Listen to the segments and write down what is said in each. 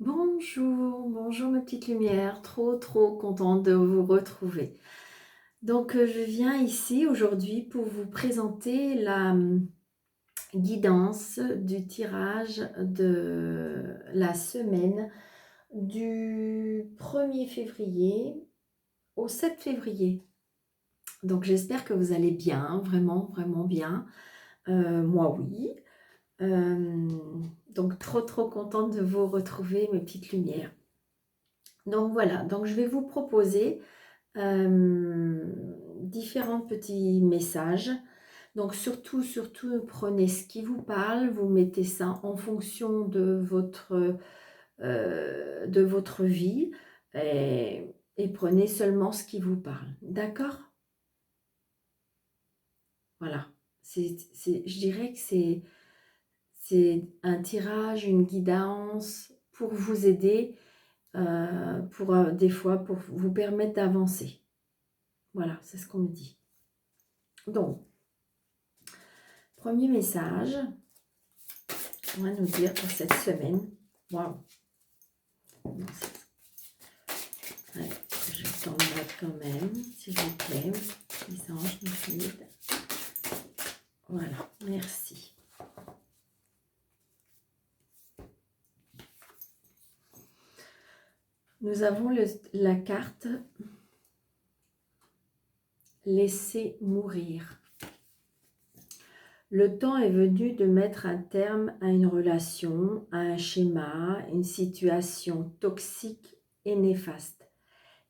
Bonjour, bonjour mes petites lumières, trop contente de vous retrouver. Donc je viens ici aujourd'hui pour vous présenter la guidance du tirage de la semaine du 1er février au 7 février. Donc j'espère que vous allez bien, vraiment bien. Moi oui. Euh, donc trop contente de vous retrouver mes petites lumières. Donc voilà, donc je vais vous proposer différents petits messages. Donc surtout, prenez ce qui vous parle, vous mettez ça en fonction de votre vie et prenez seulement ce qui vous parle. D'accord? Voilà. Je dirais que c'est un tirage, une guidance pour vous aider, des fois pour vous permettre d'avancer. Voilà, c'est ce qu'on me dit. Donc, premier message, on va nous dire pour cette semaine. Waouh! Allez, je t'en mets quand même, s'il vous plaît. Les anges nous guident. Voilà, merci. Nous avons la carte Laisser mourir. Le temps est venu de mettre un terme à une relation, à un schéma, une situation toxique et néfaste.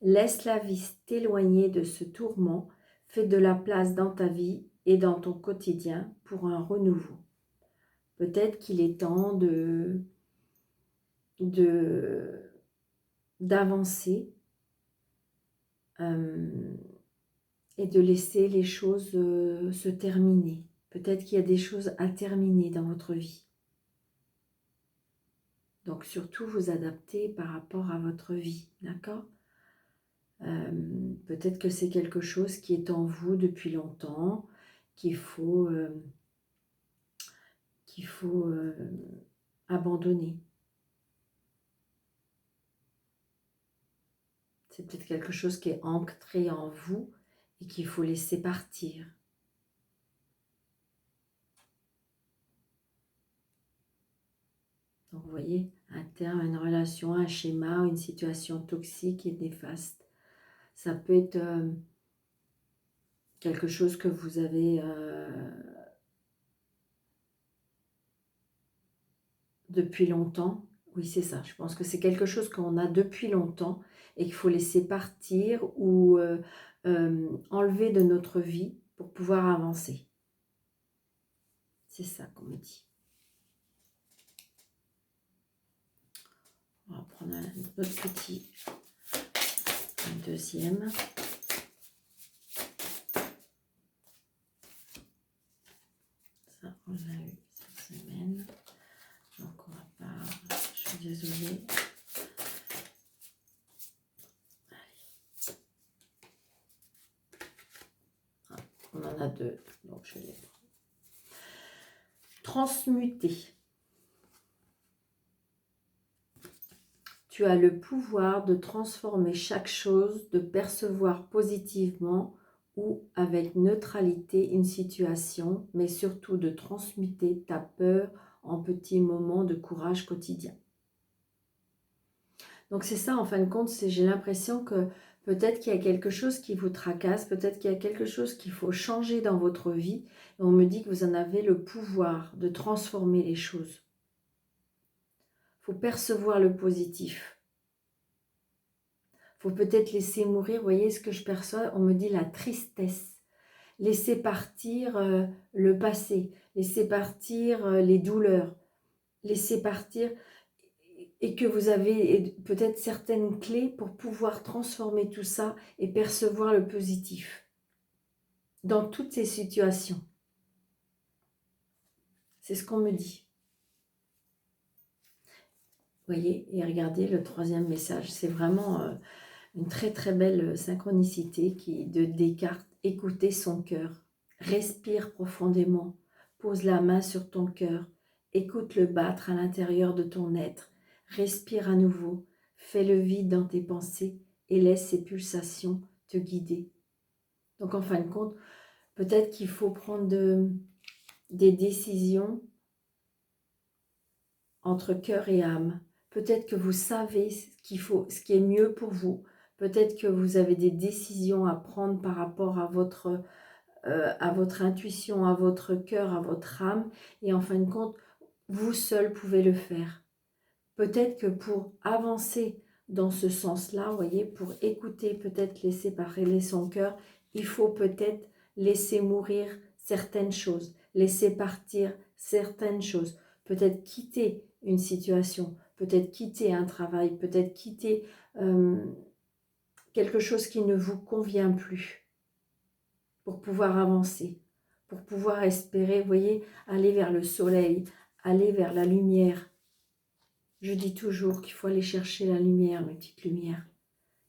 Laisse la vie t'éloigner de ce tourment, fais de la place dans ta vie et dans ton quotidien pour un renouveau. Peut-être qu'il est temps d'avancer et de laisser les choses se terminer. Peut-être qu'il y a des choses à terminer dans votre vie. Donc surtout vous adapter par rapport à votre vie, d'accord ? Peut-être que c'est quelque chose qui est en vous depuis longtemps, qu'il faut abandonner. C'est peut-être quelque chose qui est ancré en vous et qu'il faut laisser partir. Donc vous voyez, un terme, une relation, un schéma, une situation toxique et néfaste. Ça peut être quelque chose que vous avez depuis longtemps. Oui, c'est ça. Je pense que c'est quelque chose qu'on a depuis longtemps et qu'il faut laisser partir ou enlever de notre vie pour pouvoir avancer. C'est ça qu'on me dit. On va prendre un autre petit, un deuxième. Ça, on l'a eu cette semaine. Donc, on va pas... Je suis désolée. Ah, on en a deux, donc je les prends. Transmuter. Tu as le pouvoir de transformer chaque chose, de percevoir positivement ou avec neutralité une situation, mais surtout de transmuter ta peur en petits moments de courage quotidien. Donc c'est ça, en fin de compte, j'ai l'impression que peut-être qu'il y a quelque chose qui vous tracasse, peut-être qu'il y a quelque chose qu'il faut changer dans votre vie. Et on me dit que vous en avez le pouvoir de transformer les choses. Il faut percevoir le positif. Il faut peut-être laisser mourir, vous voyez ce que je perçois, on me dit la tristesse. Laisser partir le passé, laisser partir les douleurs, laisser partir et que vous avez peut-être certaines clés pour pouvoir transformer tout ça et percevoir le positif dans toutes ces situations. C'est ce qu'on me dit. Vous voyez, et regardez le troisième message, c'est vraiment une très belle synchronicité de Descartes. Écoutez son cœur, respire profondément, pose la main sur ton cœur, écoute-le battre à l'intérieur de ton être, Respire à nouveau, fais le vide dans tes pensées et laisse ces pulsations te guider. Donc en fin de compte, peut-être qu'il faut prendre des décisions entre cœur et âme. Peut-être que vous savez ce qui est mieux pour vous. Peut-être que vous avez des décisions à prendre par rapport à votre intuition, à votre cœur, à votre âme. Et en fin de compte, vous seul pouvez le faire. Peut-être que pour avancer dans ce sens-là, vous voyez, pour écouter, peut-être laisser parler son cœur, il faut peut-être laisser mourir certaines choses, laisser partir certaines choses, peut-être quitter une situation, peut-être quitter un travail, peut-être quitter quelque chose qui ne vous convient plus pour pouvoir avancer, pour pouvoir espérer, vous voyez, aller vers le soleil, aller vers la lumière. Je dis toujours qu'il faut aller chercher la lumière, mes petites lumières.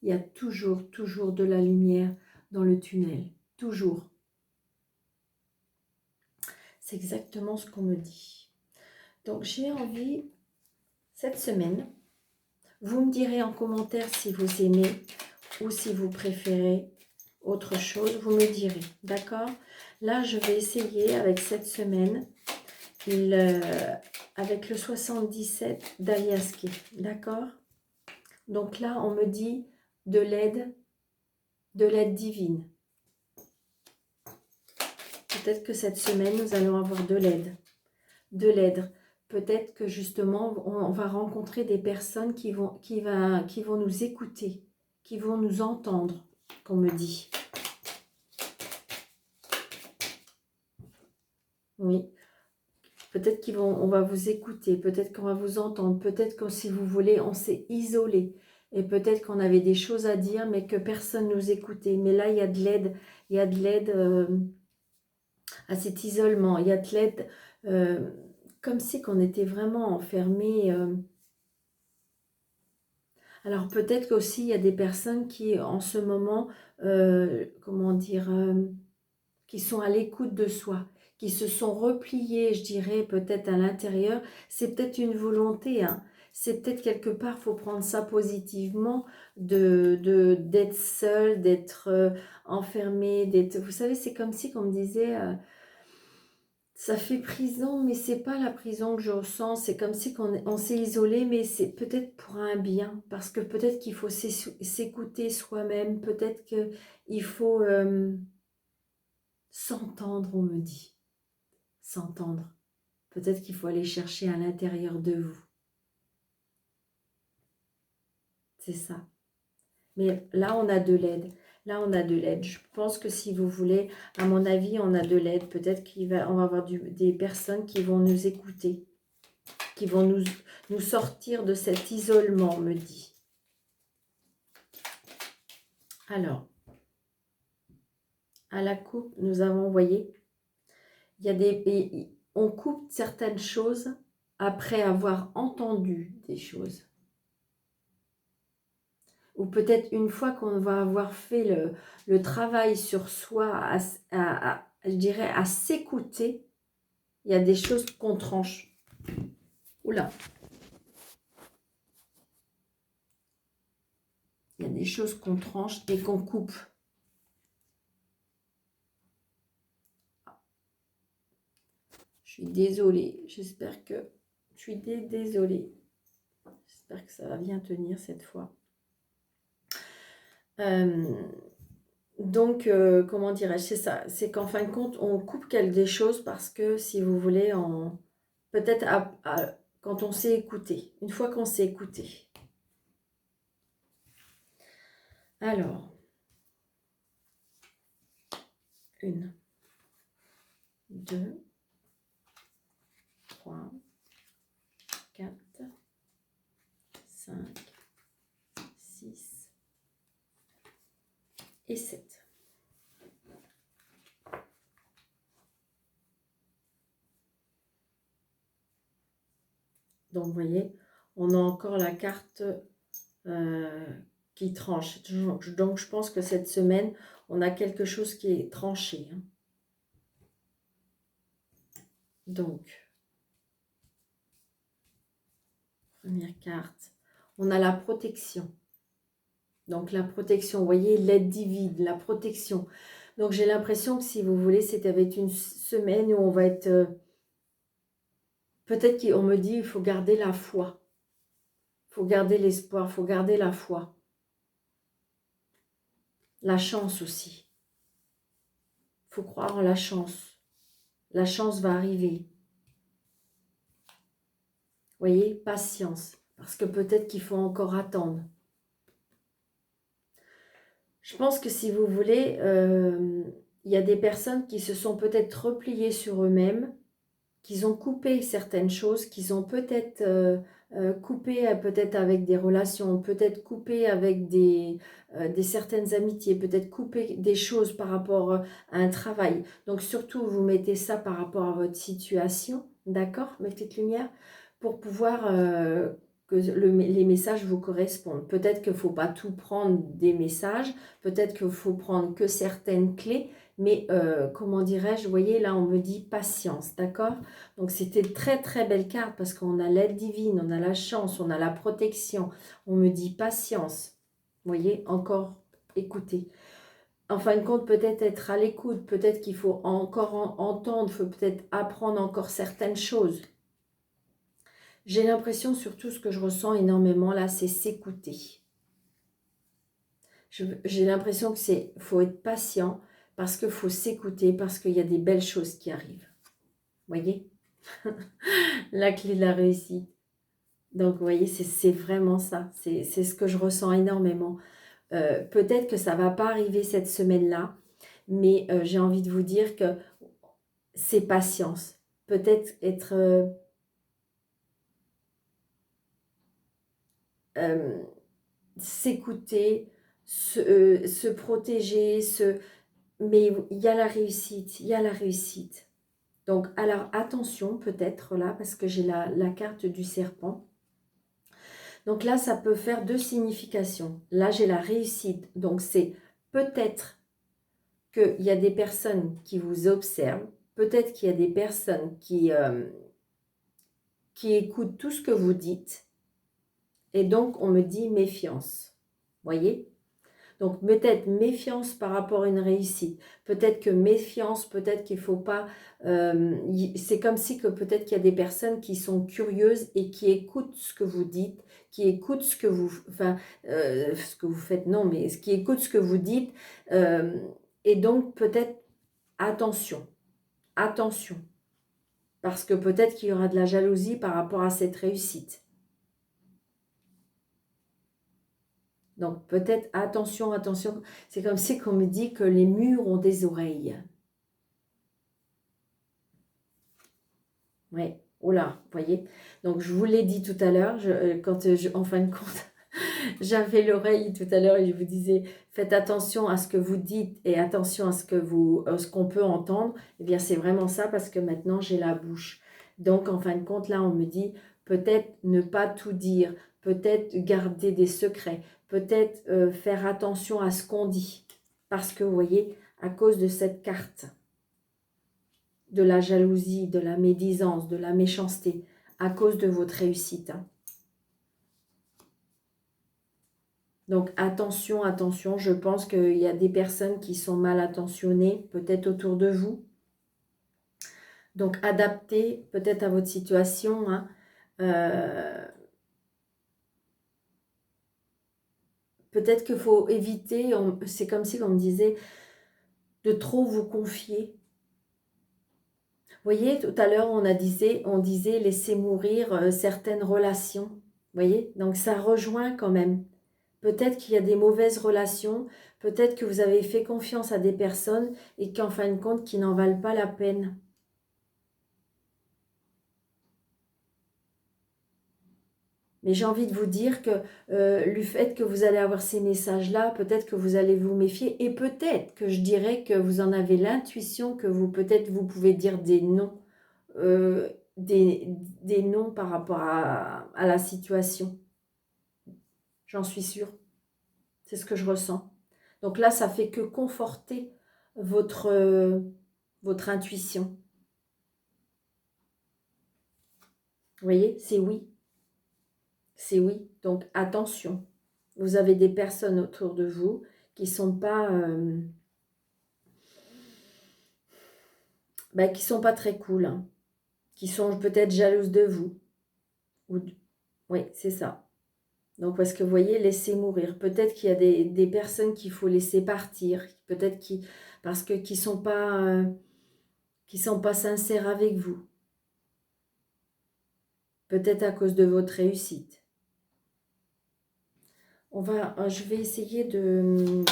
Il y a toujours, toujours de la lumière dans le tunnel. Toujours. C'est exactement ce qu'on me dit. Donc j'ai envie, cette semaine, vous me direz en commentaire si vous aimez ou si vous préférez autre chose. Vous me direz, d'accord? Là, je vais essayer avec cette semaine, avec le 77 d'Aliaské, d'accord? Donc là, on me dit de l'aide divine. Peut-être que cette semaine, nous allons avoir de l'aide. De l'aide. Peut-être que justement, on va rencontrer des personnes qui vont nous écouter, qui vont nous entendre, qu'on me dit. Oui. Peut-être on va vous écouter, peut-être qu'on va vous entendre, peut-être que si vous voulez, on s'est isolé. Et peut-être qu'on avait des choses à dire, mais que personne nous écoutait. Mais là, il y a de l'aide. Il y a de l'aide à cet isolement. Il y a de l'aide comme si qu'on était vraiment enfermé. Alors peut-être qu'aussi, il y a des personnes qui, en ce moment, comment dire, qui sont à l'écoute de soi, qui se sont repliées, je dirais, peut-être à l'intérieur. C'est peut-être une volonté, hein. C'est peut-être quelque part, il faut prendre ça positivement, d'être seul, d'être enfermé, d'être... Vous savez, c'est comme si, qu'on me disait, ça fait prison, mais c'est pas la prison que je ressens. C'est comme si on s'est isolé, mais c'est peut-être pour un bien, parce que peut-être qu'il faut s'écouter soi-même, peut-être qu'il faut... s'entendre, on me dit. S'entendre. Peut-être qu'il faut aller chercher à l'intérieur de vous. C'est ça. Mais là, on a de l'aide. Là, on a de l'aide. Je pense que si vous voulez, à mon avis, on a de l'aide. Peut-être on va avoir des personnes qui vont nous écouter, qui vont nous sortir de cet isolement, on me dit. Alors, à la coupe, nous avons, voyé, on coupe certaines choses après avoir entendu des choses. Ou peut-être une fois qu'on va avoir fait le travail sur soi, je dirais à s'écouter, il y a des choses qu'on tranche. Oula. Il y a des choses qu'on tranche et qu'on coupe. Je suis désolée. J'espère que... Je suis désolée. J'espère que ça va bien tenir cette fois. Donc, comment dirais-je, c'est ça. C'est qu'en fin de compte, on coupe des choses parce que, si vous voulez, peut-être quand on s'est écouté. Une fois qu'on s'est écouté. Alors, 1, 2, 3, 4, 5, 6 et 7. Donc, vous voyez, on a encore la carte qui tranche. Donc, je pense que cette semaine, on a quelque chose qui est tranché. Hein. Donc, Première carte. On a la protection. Donc la protection, vous voyez, l'aide divine, la protection. Donc j'ai l'impression que si vous voulez, c'était avec une semaine où on va être... peut-être qu'on me dit, il faut garder la foi. Il faut garder l'espoir, il faut garder la foi. La chance aussi. Il faut croire en la chance. La chance va arriver. Vous voyez, patience. Parce que peut-être qu'il faut encore attendre. Je pense que si vous voulez, il y a des personnes qui se sont peut-être repliées sur eux-mêmes, qu'ils ont coupé certaines choses, qu'ils ont peut-être coupé peut-être avec des relations, peut-être coupé avec des certaines amitiés, peut-être coupé des choses par rapport à un travail. Donc surtout, vous mettez ça par rapport à votre situation, d'accord, ma petite lumière, pour pouvoir que les messages vous correspondent. Peut-être qu'il ne faut pas tout prendre des messages, peut-être qu'il faut prendre que certaines clés, mais comment dirais-je, vous voyez, là on me dit patience, d'accord? Donc c'était très très belle carte parce qu'on a l'aide divine, on a la chance, on a la protection, on me dit patience. Vous voyez, encore écouter. En fin de compte, peut-être être à l'écoute, peut-être qu'il faut encore entendre, il faut peut-être apprendre encore certaines choses. J'ai l'impression, surtout ce que je ressens énormément là, c'est s'écouter. J'ai l'impression que faut être patient parce qu'il faut s'écouter, parce qu'il y a des belles choses qui arrivent. Vous voyez? La clé de la réussite. Donc, vous voyez, c'est vraiment ça. C'est ce que je ressens énormément. Peut-être que ça ne va pas arriver cette semaine-là, mais j'ai envie de vous dire que c'est patience. Peut-être être... s'écouter, se protéger, mais il y a la réussite, il y a la réussite. Donc, alors attention peut-être là, parce que j'ai la carte du serpent. Donc là, ça peut faire deux significations. Là, j'ai la réussite. Donc, c'est peut-être qu'il y a des personnes qui vous observent. Peut-être qu'il y a des personnes qui écoutent tout ce que vous dites. Et donc, on me dit méfiance. Voyez? Donc, peut-être méfiance par rapport à une réussite. Peut-être que méfiance, peut-être qu'il ne faut pas... c'est comme si que peut-être qu'il y a des personnes qui sont curieuses et qui écoutent ce que vous dites, qui écoutent ce que vous... Enfin, ce que vous faites, non, mais qui écoutent ce que vous dites. Et donc, peut-être, attention, attention. Parce que peut-être qu'il y aura de la jalousie par rapport à cette réussite. Donc peut-être attention, attention. C'est comme si qu'on me dit que les murs ont des oreilles. Oui, oh là, vous voyez. Donc je vous l'ai dit tout à l'heure, en fin de compte, j'avais l'oreille tout à l'heure et je vous disais, faites attention à ce que vous dites et attention à ce qu'on peut entendre. Eh bien c'est vraiment ça parce que maintenant j'ai la bouche. Donc en fin de compte, là on me dit, peut-être ne pas tout dire, peut-être garder des secrets, peut-être faire attention à ce qu'on dit. Parce que vous voyez, à cause de cette carte, de la jalousie, de la médisance, de la méchanceté, à cause de votre réussite. Donc attention, attention, je pense qu'il y a des personnes qui sont mal intentionnées, peut-être autour de vous. Donc adaptez peut-être à votre situation. Hein. Peut-être qu'il faut éviter, c'est comme si on me disait, de trop vous confier. Vous voyez, tout à l'heure, on disait laisser mourir certaines relations. Vous voyez, donc ça rejoint quand même. Peut-être qu'il y a des mauvaises relations, peut-être que vous avez fait confiance à des personnes et qu'en fin de compte, qui n'en valent pas la peine. Mais j'ai envie de vous dire que le fait que vous allez avoir ces messages-là, peut-être que vous allez vous méfier et peut-être que je dirais que vous en avez l'intuition que peut-être vous pouvez dire des noms, des noms par rapport à la situation. J'en suis sûre. C'est ce que je ressens. Donc là, ça fait que conforter votre intuition. Vous voyez, c'est oui. C'est oui. Donc, attention. Vous avez des personnes autour de vous qui sont pas, qui sont pas très cool, hein, qui sont peut-être jalouses de vous. Ou Oui, c'est ça. Donc, parce que vous voyez, laissez mourir. Peut-être qu'il y a des personnes qu'il faut laisser partir. Peut-être parce que qui sont pas sincères avec vous. Peut-être à cause de votre réussite. Je vais essayer de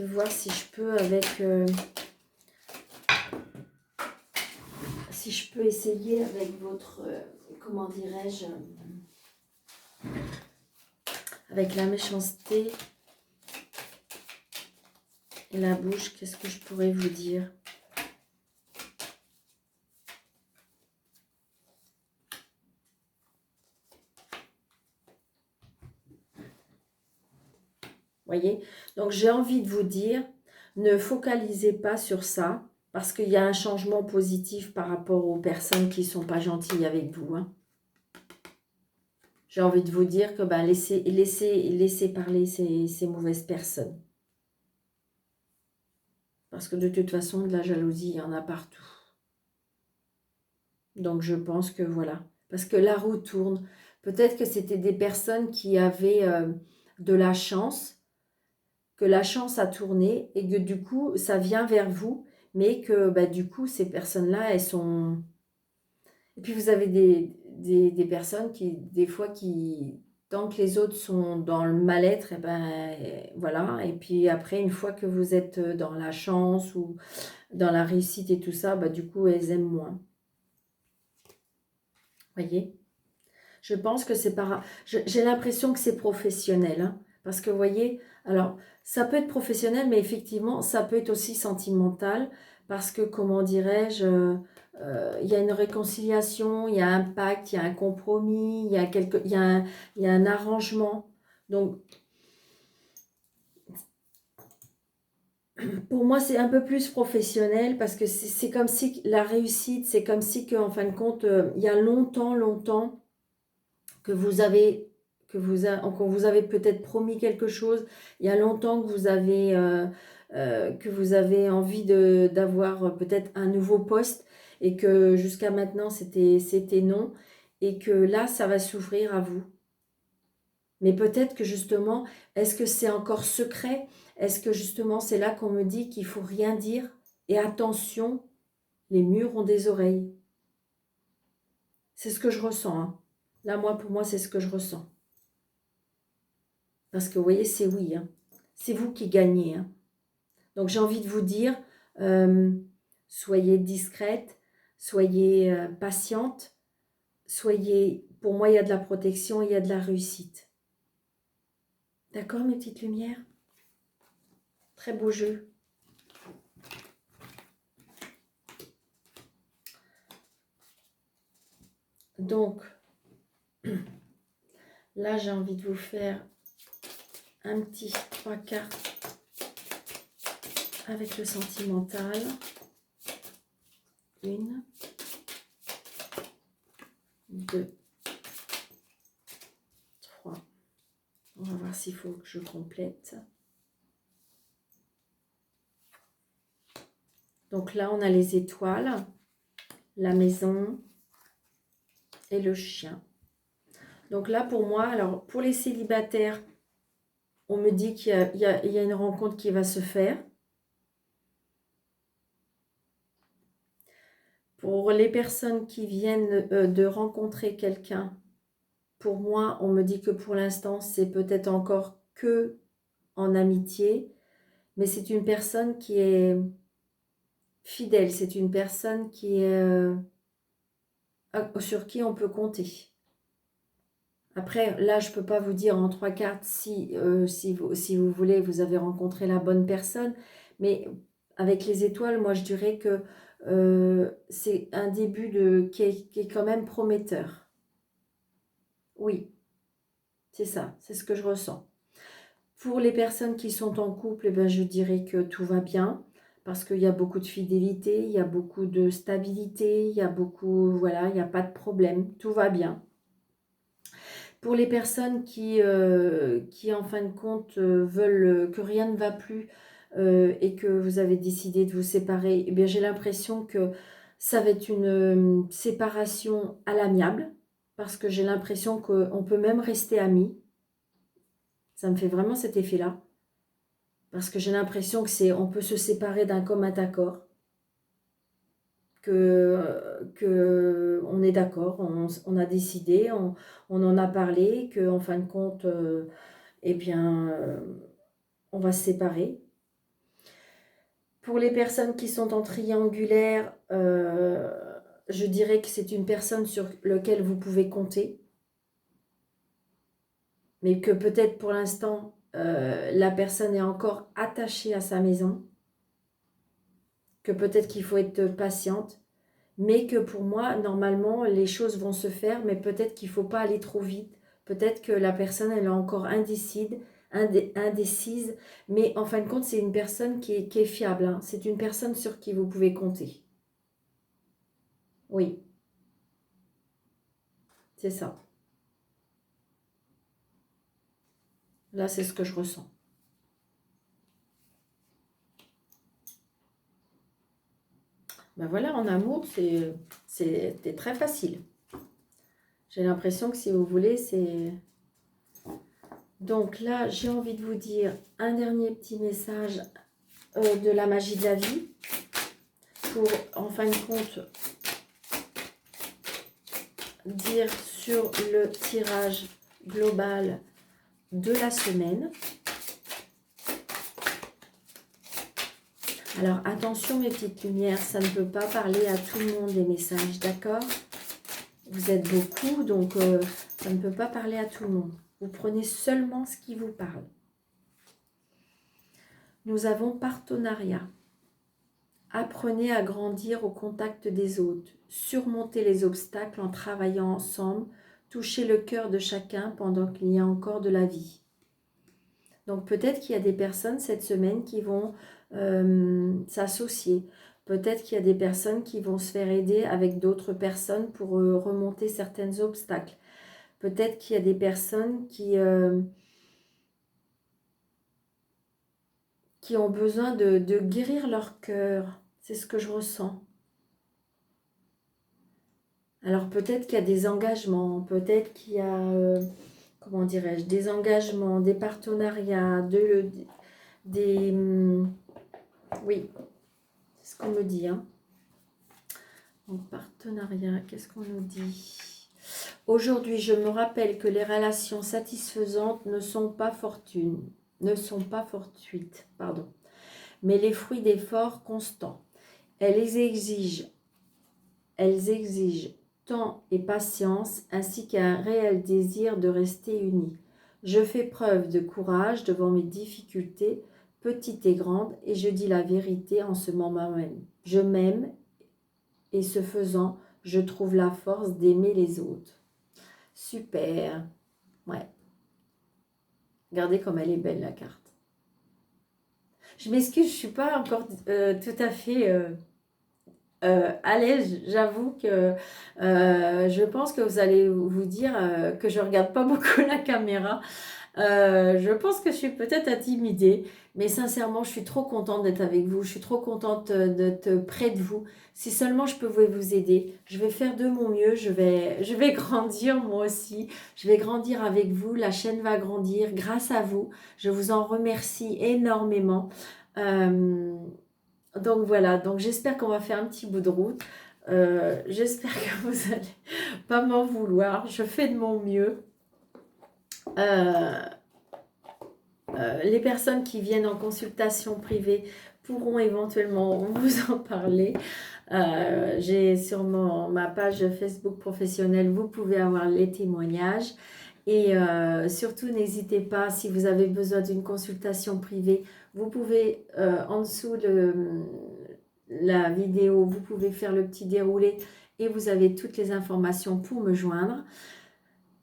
voir si je peux si je peux essayer avec votre, comment dirais-je, avec la méchanceté et la bouche, qu'est-ce que je pourrais vous dire? Voyez? Donc, j'ai envie de vous dire, ne focalisez pas sur ça, parce qu'il y a un changement positif par rapport aux personnes qui ne sont pas gentilles avec vous. Hein. J'ai envie de vous dire que laissez parler ces mauvaises personnes. Parce que de toute façon, de la jalousie, il y en a partout. Donc, je pense que voilà. Parce que la roue tourne. Peut-être que c'était des personnes qui avaient de la chance, que la chance a tourné et que du coup, ça vient vers vous, mais que du coup, ces personnes-là, elles sont... Et puis, vous avez des personnes qui, des fois, tant que les autres sont dans le mal-être, voilà. Et puis après, une fois que vous êtes dans la chance ou dans la réussite et tout ça, du coup, elles aiment moins. Voyez? Je pense que c'est j'ai l'impression que c'est professionnel, hein, parce que vous voyez, alors ça peut être professionnel, mais effectivement, ça peut être aussi sentimental, parce que, comment dirais-je, il y a une réconciliation, il y a un pacte, il y a un compromis, il y a un arrangement. Donc, pour moi, c'est un peu plus professionnel, parce que c'est comme si la réussite, c'est comme si qu'en fin de compte, il y a longtemps, qu'on vous avez peut-être promis quelque chose, il y a longtemps que vous avez envie d'avoir peut-être un nouveau poste et que jusqu'à maintenant c'était non et que là ça va s'ouvrir à vous. Mais peut-être que justement, est-ce que c'est encore secret? Est-ce que justement c'est là qu'on me dit qu'il faut rien dire? Et attention, les murs ont des oreilles. C'est ce que je ressens, hein. Là, pour moi, c'est ce que je ressens. Parce que vous voyez, c'est oui. Hein. C'est vous qui gagnez. Hein. Donc j'ai envie de vous dire, soyez discrète, soyez patiente, pour moi, il y a de la protection, il y a de la réussite. D'accord, mes petites lumières? Très beau jeu. Donc, là, j'ai envie de vous faire un petit 3 cartes avec le sentimental. 1, 2, 3. On va voir s'il faut que je complète. Donc là, on a les étoiles, la maison et le chien. Donc là, pour moi, alors pour les célibataires, on me dit qu'il y a une rencontre qui va se faire. Pour les personnes qui viennent de rencontrer quelqu'un, pour moi, on me dit que pour l'instant, c'est peut-être encore que en amitié, mais c'est une personne qui est fidèle, c'est une personne qui est, sur qui on peut compter. Après, là, je ne peux pas vous dire en 3 cartes si vous voulez, vous avez rencontré la bonne personne. Mais avec les étoiles, moi, je dirais que c'est un début qui est quand même prometteur. Oui, c'est ça, c'est ce que je ressens. Pour les personnes qui sont en couple, je dirais que tout va bien. Parce qu'il y a beaucoup de fidélité, il y a beaucoup de stabilité, il y a beaucoup, voilà, il n'y a pas de problème, tout va bien. Pour les personnes qui en fin de compte, veulent que rien ne va plus et que vous avez décidé de vous séparer, eh bien, j'ai l'impression que ça va être une séparation à l'amiable, parce que j'ai l'impression qu'on peut même rester amis. Ça me fait vraiment cet effet-là. Parce que j'ai l'impression que on peut se séparer d'un commun accord. Que on est d'accord, on a décidé, on en a parlé, qu'en fin de compte, eh bien, on va se séparer. Pour les personnes qui sont en triangulaire, je dirais que c'est une personne sur laquelle vous pouvez compter, mais que peut-être pour l'instant, la personne est encore attachée à sa maison, que peut-être qu'il faut être patiente, mais que pour moi, normalement, les choses vont se faire, mais peut-être qu'il ne faut pas aller trop vite. Peut-être que la personne, elle est encore indécise, mais en fin de compte, c'est une personne qui est fiable, hein. C'est une personne sur qui vous pouvez compter. Oui, c'est ça. Là, c'est ce que je ressens. Ben voilà, en amour, c'était très facile. J'ai l'impression que si vous voulez, c'est... Donc là, j'ai envie de vous dire un dernier petit message de la magie de la vie pour, en fin de compte, dire sur le tirage global de la semaine. Alors attention mes petites lumières, ça ne peut pas parler à tout le monde les messages, d'accord? Vous êtes beaucoup, donc ça ne peut pas parler à tout le monde. Vous prenez seulement ce qui vous parle. Nous avons partenariat. Apprenez à grandir au contact des autres. Surmontez les obstacles en travaillant ensemble. Touchez le cœur de chacun pendant qu'il y a encore de la vie. Donc peut-être qu'il y a des personnes cette semaine qui vont s'associer. Peut-être qu'il y a des personnes qui vont se faire aider avec d'autres personnes pour remonter certains obstacles. Peut-être qu'il y a des personnes qui ont besoin de guérir leur cœur. C'est ce que je ressens. Alors peut-être qu'il y a des engagements, peut-être qu'il y a, comment dirais-je, des engagements, des partenariats, oui, c'est ce qu'on me dit. Hein. En partenariat, qu'est-ce qu'on nous dit? Aujourd'hui, je me rappelle que les relations satisfaisantes ne sont pas fortuites, pardon, mais les fruits d'efforts constants. Elles exigent temps et patience, ainsi qu'un réel désir de rester unis. Je fais preuve de courage devant mes difficultés, petites et grandes, et je dis la vérité en ce moment même. Je m'aime, et ce faisant, je trouve la force d'aimer les autres. Super. Ouais. Regardez comme elle est belle, la carte. Je m'excuse, je ne suis pas encore tout à fait... à l'aise, j'avoue que je pense que vous allez vous dire que je regarde pas beaucoup la caméra. Je pense que je suis peut-être intimidée, mais sincèrement, je suis trop contente d'être avec vous. Je suis trop contente d'être près de vous. Si seulement je pouvais vous aider, je vais faire de mon mieux. Je vais grandir moi aussi. Je vais grandir avec vous. La chaîne va grandir grâce à vous. Je vous en remercie énormément. Donc voilà, donc j'espère qu'on va faire un petit bout de route. J'espère que vous allez pas m'en vouloir. Je fais de mon mieux. Les personnes qui viennent en consultation privée pourront éventuellement vous en parler. J'ai sur ma page Facebook professionnelle, vous pouvez avoir les témoignages. Et surtout, n'hésitez pas, si vous avez besoin d'une consultation privée, vous pouvez, en dessous de la vidéo, vous pouvez faire le petit déroulé et vous avez toutes les informations pour me joindre.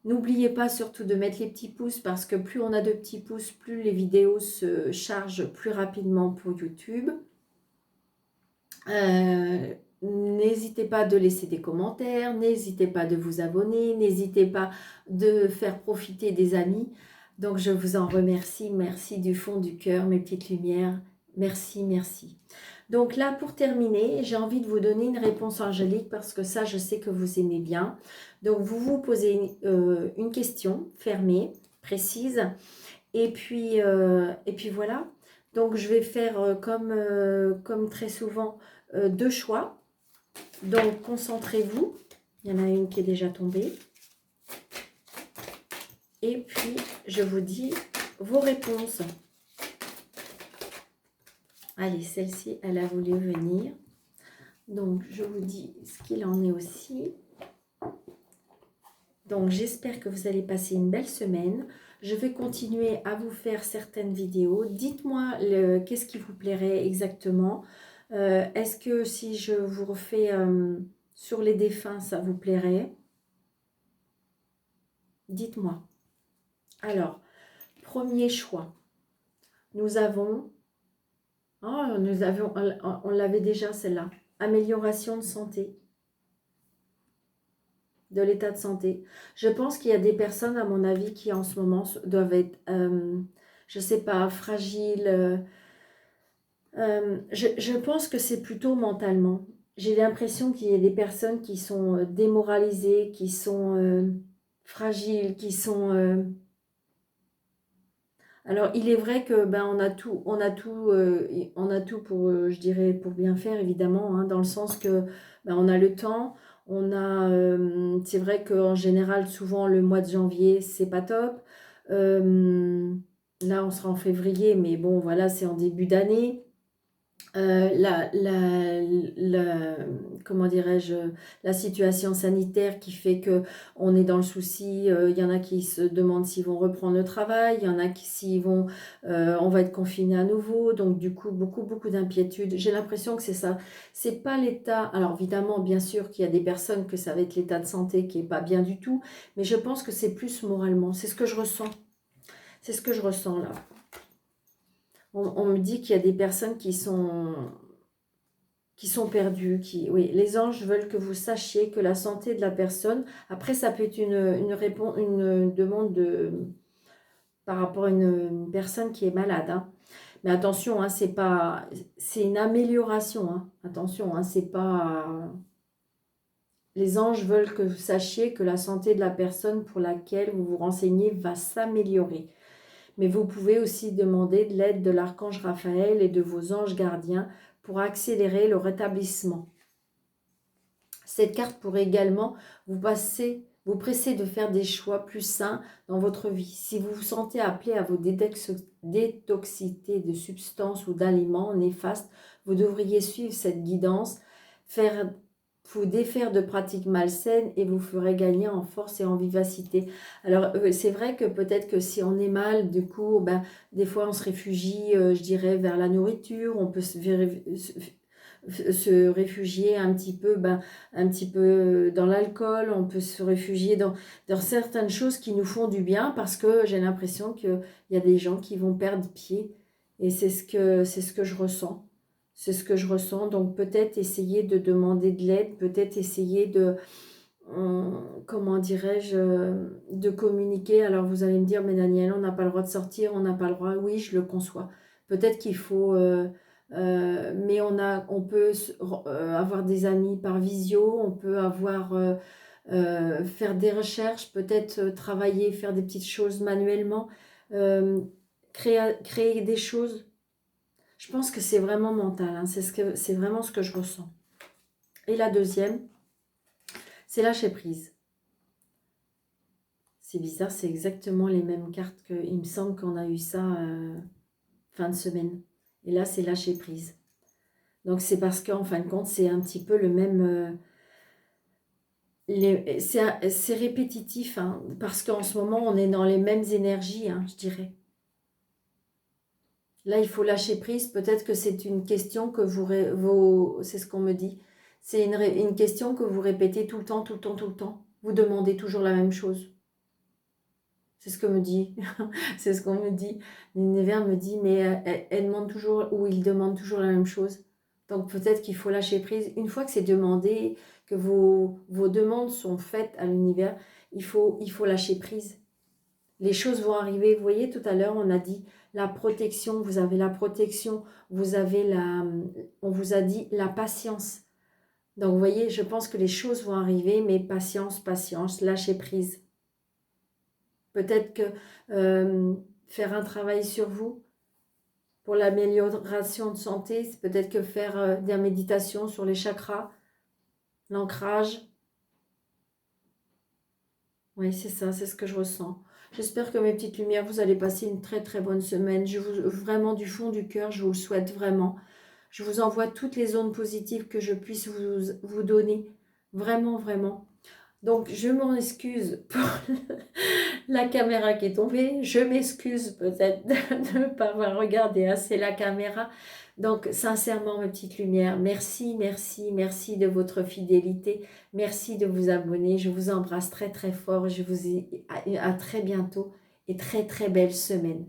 N'oubliez pas surtout de mettre les petits pouces parce que plus on a de petits pouces, plus les vidéos se chargent plus rapidement pour YouTube. n'hésitez pas de laisser des commentaires, n'hésitez pas de vous abonner, n'hésitez pas de faire profiter des amis. Donc je vous en remercie, merci du fond du cœur, mes petites lumières. Merci, merci. Donc là, pour terminer, j'ai envie de vous donner une réponse angélique parce que ça, je sais que vous aimez bien. Donc vous vous posez une question fermée, précise. Et puis voilà. Donc je vais faire comme très souvent deux choix. Donc concentrez-vous. Il y en a une qui est déjà tombée. Et puis je vous dis vos réponses. Allez, celle-ci, elle a voulu venir. Donc je vous dis ce qu'il en est aussi. Donc j'espère que vous allez passer une belle semaine. Je vais continuer à vous faire certaines vidéos. Dites-moi qu'est-ce qui vous plairait exactement. Est-ce que si je vous refais sur les défunts, ça vous plairait? Dites-moi. Alors, premier choix. Nous avons... Oh, on l'avait déjà celle-là. Amélioration de santé. De l'état de santé. Je pense qu'il y a des personnes, à mon avis, qui en ce moment doivent être, je ne sais pas, fragiles. Je pense que c'est plutôt mentalement. J'ai l'impression qu'il y a des personnes qui sont démoralisées, qui sont fragiles, qui sont... Alors, il est vrai que ben, on a tout pour, je dirais, pour bien faire, évidemment, hein, dans le sens que ben, on a le temps, c'est vrai qu'en général, souvent, le mois de janvier, c'est pas top. Là, on sera en février, mais bon, voilà, c'est en début d'année. Comment dirais-je, la situation sanitaire qui fait que on est dans le souci. Il y en a qui se demandent s'ils vont reprendre le travail, il y en a qui s'ils vont, on va être confiné à nouveau. Donc du coup, beaucoup d'inquiétude. J'ai l'impression que c'est ça. C'est pas l'état. Alors évidemment, bien sûr qu'il y a des personnes que ça va être l'état de santé qui est pas bien du tout, mais je pense que c'est plus moralement. C'est ce que je ressens. C'est ce que je ressens là. On me dit qu'il y a des personnes qui sont perdues. Oui, les anges veulent que vous sachiez que la santé de la personne, après ça peut être une demande par rapport à une personne qui est malade. Hein. Mais attention, hein, c'est une amélioration. Hein. Attention, hein, c'est pas... Les anges veulent que vous sachiez que la santé de la personne pour laquelle vous vous renseignez va s'améliorer. Mais vous pouvez aussi demander de l'aide de l'archange Raphaël et de vos anges gardiens pour accélérer le rétablissement. Cette carte pourrait également vous presser de faire des choix plus sains dans votre vie. Si vous vous sentez appelé à vous détoxiter de substances ou d'aliments néfastes, vous devriez suivre cette guidance, vous défaire de pratiques malsaines et vous ferez gagner en force et en vivacité. Alors, c'est vrai que peut-être que si on est mal, du coup, ben, des fois on se réfugie, je dirais, vers la nourriture, on peut se réfugier un petit peu dans l'alcool, on peut se réfugier dans certaines choses qui nous font du bien parce que j'ai l'impression qu'il y a des gens qui vont perdre pied et c'est ce que je ressens. C'est ce que je ressens, donc peut-être essayer de demander de l'aide, peut-être essayer de, comment dirais-je, de communiquer. Alors vous allez me dire, mais Daniel, on n'a pas le droit de sortir, on n'a pas le droit. Oui, je le conçois. Peut-être qu'il faut, mais on peut avoir des amis par visio, on peut faire des recherches, peut-être travailler, faire des petites choses manuellement, créer des choses. Je pense que c'est vraiment mental, hein. C'est vraiment ce que je ressens. Et la deuxième, c'est lâcher prise. C'est bizarre, c'est exactement les mêmes cartes il me semble qu'on a eu ça fin de semaine. Et là, c'est lâcher prise. Donc c'est parce qu'en fin de compte, c'est un petit peu le même... c'est répétitif, hein, parce qu'en ce moment, on est dans les mêmes énergies, hein, je dirais. Là, il faut lâcher prise. Peut-être que c'est une question que c'est ce qu'on me dit. C'est une question que vous répétez tout le temps, tout le temps, tout le temps. Vous demandez toujours la même chose. C'est ce que me dit. C'est ce qu'on me dit. L'univers me dit, mais elle demande toujours, ou il demande toujours la même chose. Donc peut-être qu'il faut lâcher prise. Une fois que c'est demandé, que vos demandes sont faites à l'univers, il faut lâcher prise. Les choses vont arriver. Vous voyez, tout à l'heure, on a dit la protection. Vous avez la protection. Vous avez on vous a dit la patience. Donc, vous voyez, je pense que les choses vont arriver, mais patience, patience, lâchez prise. Peut-être que faire un travail sur vous pour l'amélioration de santé, c'est peut-être que faire de la méditation sur les chakras, l'ancrage. Oui, c'est ça, c'est ce que je ressens. J'espère que mes petites lumières, vous allez passer une très très bonne semaine. Vraiment du fond du cœur, je vous le souhaite vraiment. Je vous envoie toutes les ondes positives que je puisse vous donner. Vraiment, vraiment. Donc, je m'en excuse pour la caméra qui est tombée. Je m'excuse peut-être de ne pas avoir regardé assez la caméra. Donc, sincèrement, mes petites lumières, merci, merci, merci de votre fidélité. Merci de vous abonner. Je vous embrasse très, très fort. Je vous dis à très bientôt et très, très belle semaine.